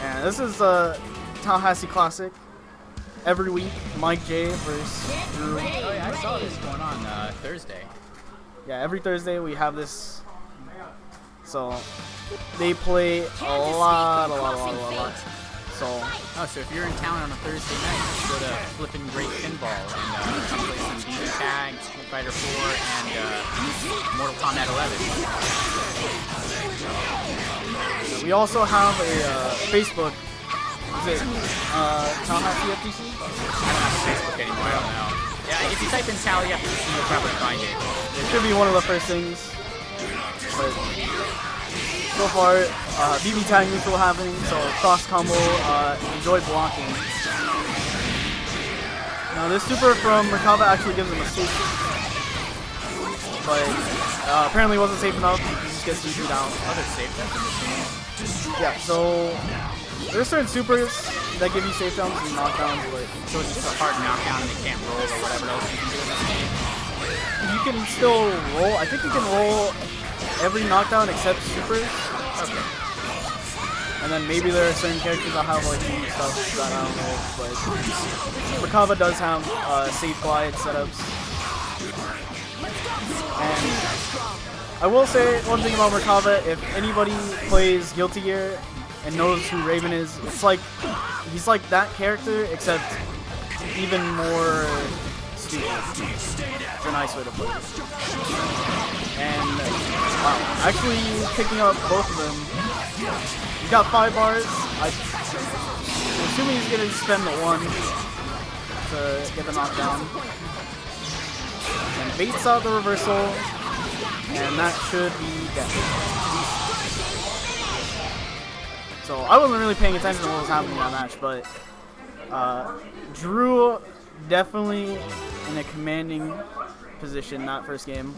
And this is Tallahassee Classic. Every week, Mike J versus Drew. Oh yeah, I saw this going on Thursday. Yeah, every Thursday we have this. So they play a lot. So so if you're in town on a Thursday night, go to Flippin' Great Pinball and come play some BBTag, Street Fighter 4, and Mortal Kombat 11. we also have a Facebook. Is it Tallahassee FTC? I don't have a Facebook anymore. I don't know. Yeah, if you type in Tally FTC, you'll probably find it. It should be one of the first things. But so far, BBTag neutral happening, so cross combo, enjoy blocking. Now this super from Merkava actually gives him a safe, but apparently wasn't safe enough. He just gets DP'd out. Other safe jumps in this game? Yeah, so there's certain supers that give you safe jumps and knockdowns, but so it's just a hard knockdown and they can't roll or whatever else you can do in this game. You can still roll. I think you can roll every knockdown except supers. Okay. And then maybe there are certain characters that have like unique stuff that I don't know, but Merkava does have safe glide setups. And I will say one thing about Merkava: if anybody plays Guilty Gear and knows who Raven is, it's like he's like that character except even more stupid. It's a nice way to put it. And wow, actually picking up both of them. He's got 5 bars. I'm assuming he's gonna spend the 1 to get the knockdown. And baits out the reversal, and that should be dead. So I wasn't really paying attention to what was happening in that match, but Drew definitely in a commanding position that first game.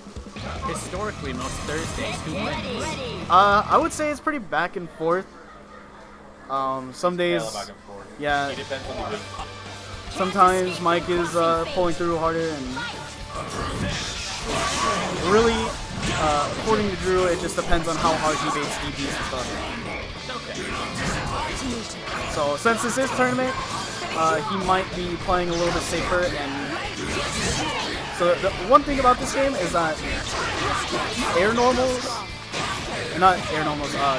Historically, most Thursdays, who wins? I would say it's pretty back and forth. Some days, back and forth. yeah. It depends on the week. Sometimes Mike is pulling through harder, and really, according to Drew, it just depends on how hard he baits DPs and stuff. So since this is tournament, he might be playing a little bit safer. And so the one thing about this game is that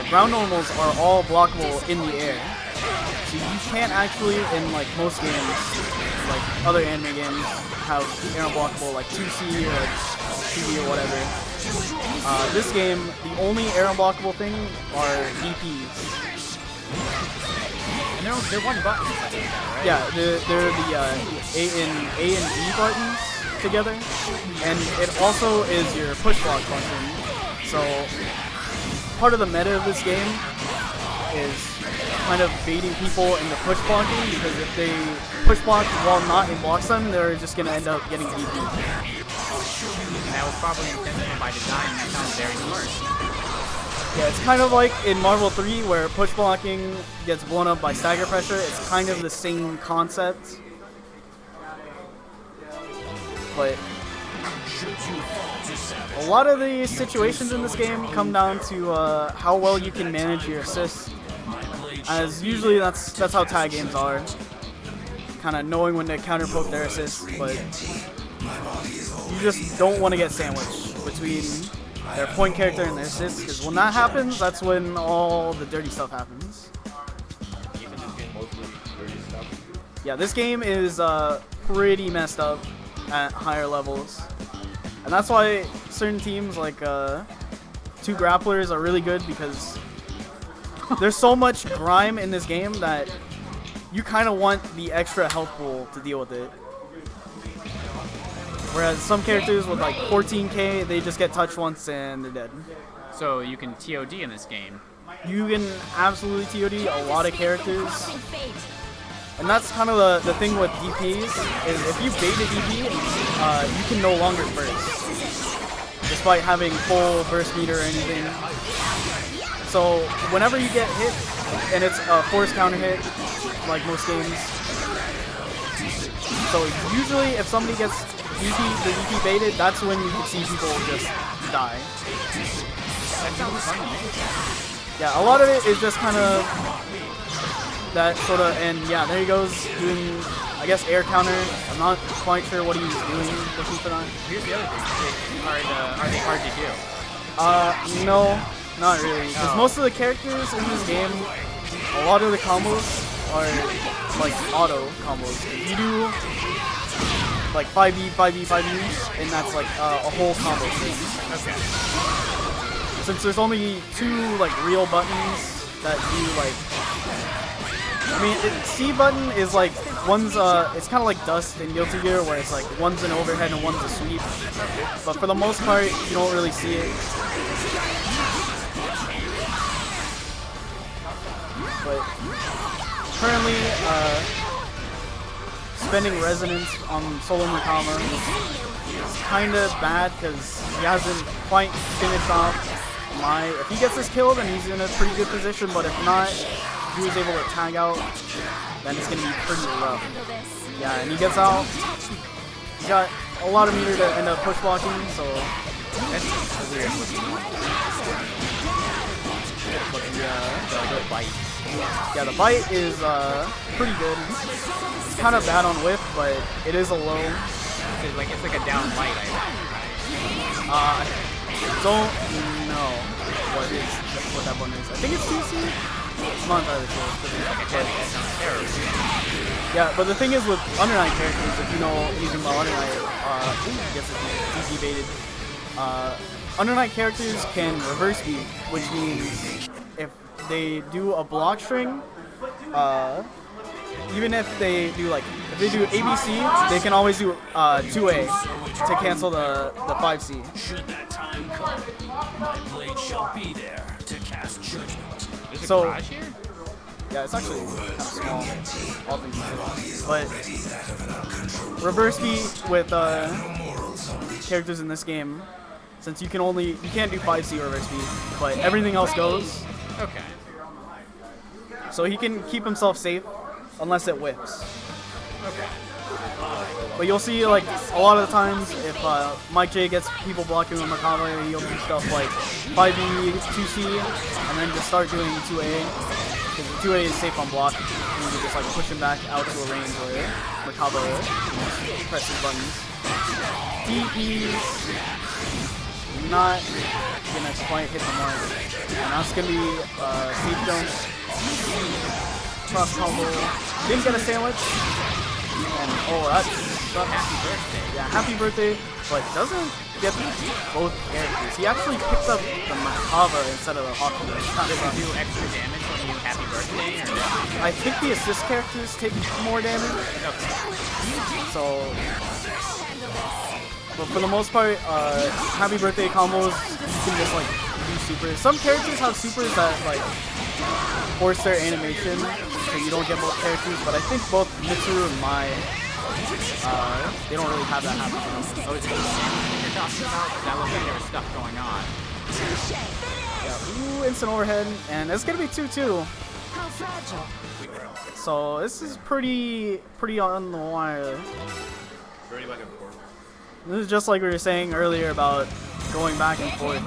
ground normals are all blockable in the air. So you can't actually, in like most games, like other anime games, have air unblockable like 2C or 2D or whatever. This game, the only air unblockable thing are DPs. And they're one button, right? Yeah, they're the A and B buttons together, and it also is your push block function. So part of the meta of this game is kind of baiting people into push blocking, because if they push block while not in block stun, they're just going to end up getting DP. And that was probably intentional by design. That sounds very smart. Yeah, it's kind of like in Marvel 3 where push blocking gets blown up by stagger pressure. It's kind of the same concept. But a lot of the situations in this game come down to how well you can manage your assists. As usually that's how tag games are. Kind of knowing when to counter poke their assists, but you just don't want to get sandwiched between their point character and their assists, because when that happens, that's when all the dirty stuff happens. Even this game mostly dirty stuff. Yeah, this game is pretty messed up at higher levels. And that's why certain teams like 2 grapplers are really good, because there's so much grime in this game that you kind of want the extra health pool to deal with it. Whereas some characters with like 14k, they just get touched once and they're dead. So you can TOD in this game. You can absolutely TOD a lot of characters. And that's kind of the thing with DPs, is if you bait a DP, you can no longer burst, despite having full burst meter or anything. So whenever you get hit, and it's a force counter hit, like most games, so usually if somebody gets the DP baited, that's when you can see people just die. That sounds funny. Yeah, a lot of it is just kind of that sort of, and yeah, there he goes doing, I guess, air counter. I'm not quite sure what he was doing looking for that. Here's the other thing. Are they hard to do? No, not really. Because Oh. most of the characters in this game, a lot of the combos are like auto combos. You do like 5E, 5E, 5E, and that's like a whole combo thing. Okay. Since there's only 2 like real buttons that do like, I mean, C button is like one's it's kind of like Dust in Guilty Gear, where it's like one's an overhead and one's a sweep. But for the most part, you don't really see it. But currently, spending resonance on Solo Mikama is kind of bad because he hasn't quite finished off. If he gets this kill, then he's in a pretty good position, but if not, if he was able to tag out, then it's going to be pretty rough. Yeah, and he gets out. He's got a lot of meter to end up push blocking, so That's a weird looking. but The bite. yeah, the bite is pretty good. It's kind of bad on whiff, but it is a low. It's like a down light, I Don't know what that button is. I think it's TC. I'm not entirely sure. Like a heavy. That sounds terrible. Yeah, but the thing is with Under Night characters, if you know anything about Under Night, I guess it's TC baited. Under Night characters can reverse speed, which means if they do a block string, even if they do if they do ABC, they can always do 2A to cancel the 5C. There's a So- garage here? Yeah, it's actually kind of small, all things considered. But reverse speed with characters in this game, since you can't do 5C reverse speed, but everything else goes. Okay. So he can keep himself safe unless it whips. Okay. But you'll see, like, a lot of the times, if Mike J gets people blocking with Makava, he'll do stuff like 5E, 2C, and then just start doing 2A. Because the 2A is safe on block, and you can just, like, push him back out to a range where Makava presses buttons. DP's not gonna quite hit the mark. And that's gonna be safe jump, cross combo. Didn't get a sandwich. And that's Happy birthday. yeah, happy birthday, but doesn't get both characters. He actually picked up the Makava instead of the Haku. Does it do extra damage when you happy birthday or no? I think the assist characters take more damage, Okay. so. But for the most part, happy birthday combos, you can just like do supers. Some characters have supers that like force their animation, so you don't get both characters. But I think both Mitsuru and Mai, they don't really have that happen. Oh, is it the same you're talking about? 'Cause that looked like there was stuff going on. Yeah, ooh, instant overhead, and it's gonna be 2-2. So this is pretty on the wire. Very back and forth. This is just like we were saying earlier about going back and forth.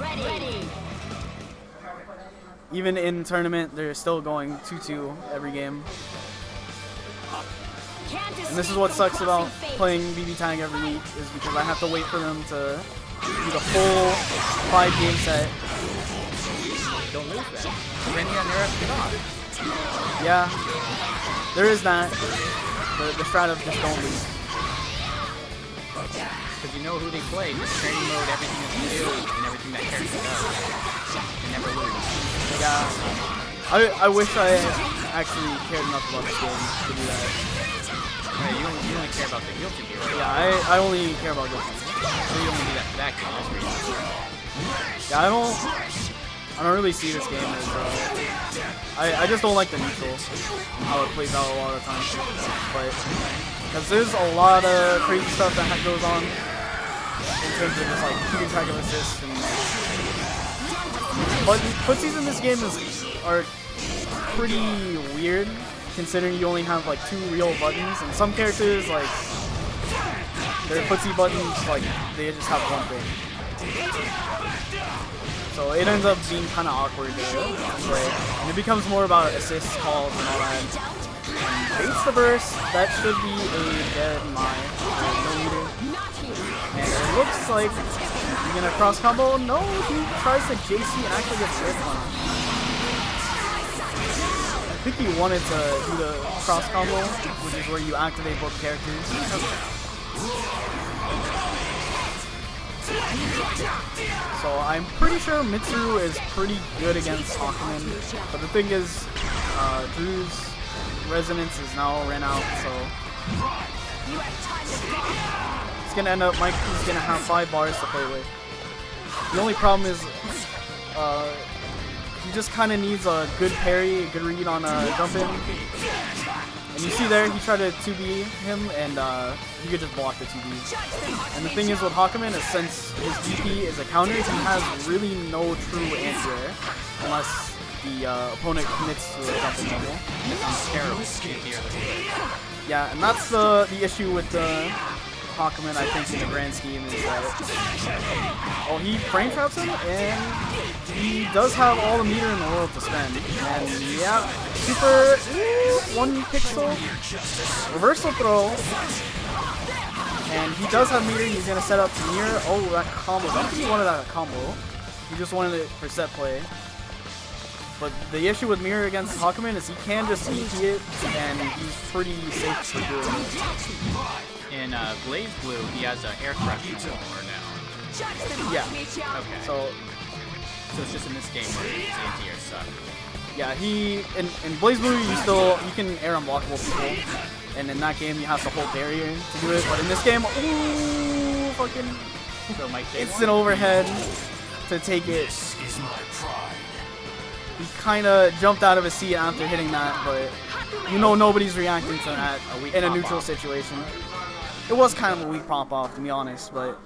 Even in tournament, they're still going 2-2 every game. And this is what sucks about playing BBTag every week, is because I have to wait for them to do the full 5-game set. Don't lose that. Renly on Europe, get off. Yeah, there is that. The strat of just don't lose. Because you know who they play. Just training mode, everything is new, and everything that character does. You never lose. Yeah, I wish I actually cared enough about this game to do that. You only care about the Guilty Gear. Yeah, I only care about Guilty. So you only do that for that game. That's reason. Yeah, I don't really see this game as I just don't like the neutral, how it plays out a lot of times. But because there's a lot of crazy stuff that goes on in terms of just like keeping track of assists and. But footsies in this game are pretty weird, considering you only have like 2 real buttons, and some characters like their footsie buttons like they just have one thing. So it ends up being kind of awkward there. And it becomes more about assist calls and all that. Baits the burst. That should be a dead mine. No meter. And it looks like he's gonna cross combo. No, he tries to JC and actually gets hit on him. I think he wanted to do the cross combo, which is where you activate both characters. So I'm pretty sure Mitsuru is pretty good against Hakumen, but the thing is, Drew's resonance is now ran out, so it's gonna end up Mikey's gonna have 5 bars to play with. The only problem is, he just kind of needs a good parry, a good read on jump in. And you see there, he tried to 2B him, and he could just block the 2B. And the thing is with Hakumen is since his DP is a counter, he has really no true anti-air unless the opponent commits to a jump in level. It's terrible. Yeah, and that's the issue with Hakumen, I think, in the grand scheme is that he frame traps him, and he does have all the meter in the world to spend. And yeah, super 1 pixel reversal throw, and he does have meter. He's gonna set up near. Oh, that combo! I don't think he wanted that combo. He just wanted it for set play. But the issue with mirror against Hakumen is he can just EP it, and he's pretty safe for doing it. In Blaze Blue, he has an air crush no more now. Yeah. Okay. So it's just in this game where his anti-air suck. yeah, in Blaze Blue you can air unblockable people, and in that game you have to hold barrier to do it. But in this game, ooh, fucking, So Mike, it's an overhead to take it. He kind of jumped out of his seat after hitting that, but you know nobody's reacting to that in a neutral situation. It was kind of a weak pop-off, to be honest, but